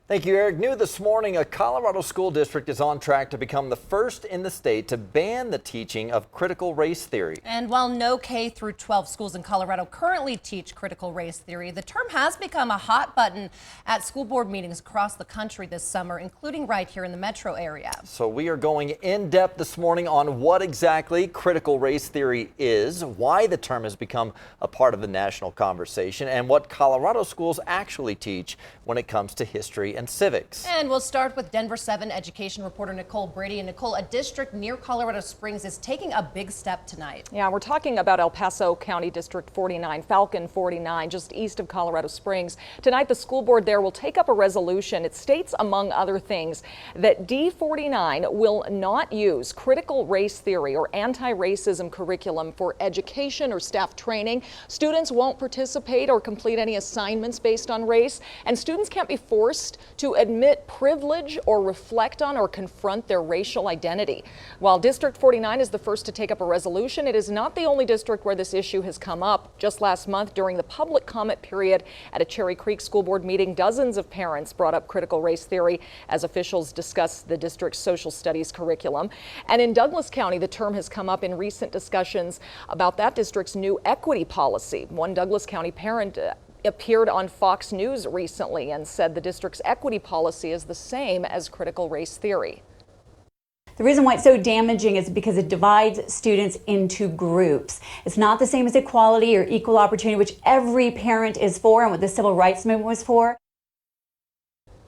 Thank you, Eric. New this morning, a Colorado school district is on track to become the first in the state to ban the teaching of critical race theory. And while no K through 12 schools in Colorado currently teach critical race theory, the term has become a hot button at school board meetings across the country this summer, including right here in the metro area. So we are going in depth this morning on what exactly critical race theory is, why the term has become a part of the national conversation, and what Colorado schools actually teach when it comes to history and civics. And we'll start with Denver 7 education reporter Nicole Brady. And Nicole, a district near Colorado Springs is taking a big step tonight. Yeah, we're talking about El Paso County District 49, Falcon 49, just east of Colorado Springs. Tonight, the school board there will take up a resolution. It states, among other things, that D49 will not use critical race theory or anti-racism curriculum for education or staff training. Students won't participate or complete any assignments based on race, and students can't be forced to admit privilege or reflect on or confront their racial identity. While District 49 is the first to take up a resolution, it is not the only district where this issue has come up. Just last month, during the public comment period at a Cherry Creek school board meeting, dozens of parents brought up critical race theory as officials discussed the district's social studies curriculum. And in Douglas County, the term has come up in recent discussions about that district's new equity policy. One Douglas County parent appeared on Fox News recently and said the district's equity policy is the same as critical race theory. The reason why it's so damaging is because it divides students into groups. It's not the same as equality or equal opportunity, which every parent is for and what the civil rights movement was for.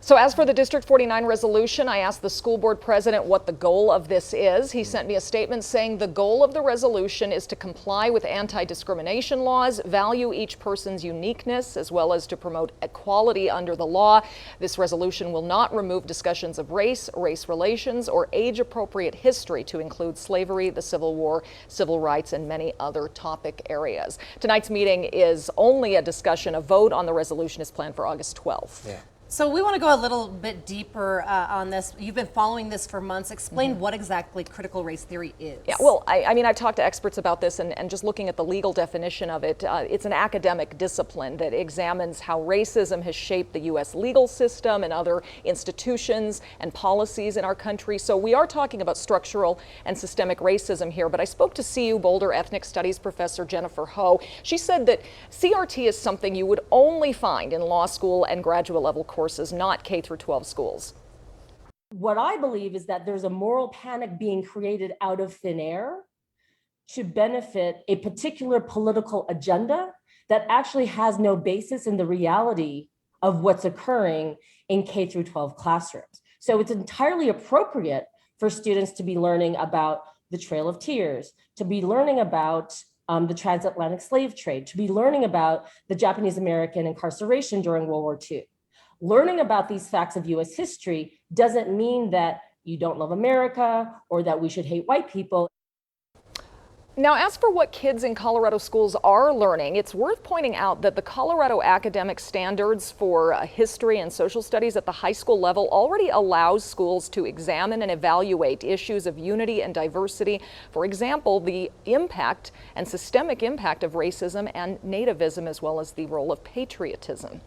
So as for the District 49 resolution, I asked the school board president what the goal of this is. He sent me a statement saying the goal of the resolution is to comply with anti-discrimination laws, value each person's uniqueness, as well as to promote equality under the law. This resolution will not remove discussions of race, race relations, or age-appropriate history to include slavery, the Civil War, civil rights, and many other topic areas. Tonight's meeting is only a discussion. A vote on the resolution is planned for August 12th. Yeah. So we want to go a little bit deeper on this. You've been following this for months. Explain what exactly critical race theory is. Yeah, well, I mean, I've talked to experts about this and just looking at the legal definition of it, it's an academic discipline that examines how racism has shaped the U.S. legal system and other institutions and policies in our country. So we are talking about structural and systemic racism here, but I spoke to CU Boulder ethnic studies professor Jennifer Ho. She said that CRT is something you would only find in law school and graduate level courses, not K through 12 schools. What I believe is that there's a moral panic being created out of thin air to benefit a particular political agenda that actually has no basis in the reality of what's occurring in K through 12 classrooms. So it's entirely appropriate for students to be learning about the Trail of Tears, to be learning about the transatlantic slave trade, to be learning about the Japanese American incarceration during World War II. Learning about these facts of US history doesn't mean that you don't love America or that we should hate white people. Now, as for what kids in Colorado schools are learning, it's worth pointing out that the Colorado academic standards for history and social studies at the high school level already allows schools to examine and evaluate issues of unity and diversity. For example, the impact and systemic impact of racism and nativism, as well as the role of patriotism.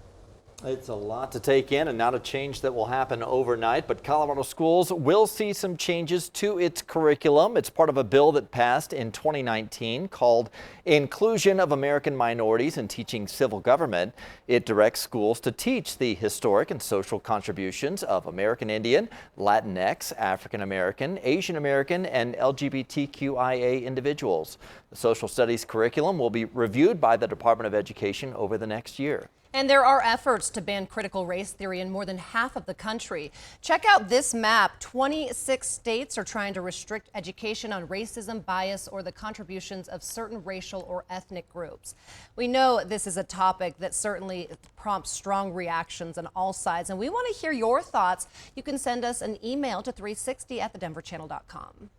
It's a lot to take in and not a change that will happen overnight, but Colorado schools will see some changes to its curriculum. It's part of a bill that passed in 2019 called Inclusion of American Minorities in Teaching Civil Government. It directs schools to teach the historic and social contributions of American Indian, Latinx, African American, Asian American, and LGBTQIA individuals. The social studies curriculum will be reviewed by the Department of Education over the next year. And there are efforts to ban critical race theory in more than half of the country. Check out this map. 26 states are trying to restrict education on racism, bias, or the contributions of certain racial or ethnic groups. We know this is a topic that certainly prompts strong reactions on all sides, and we want to hear your thoughts. You can send us an email to 360@thedenverchannel.com.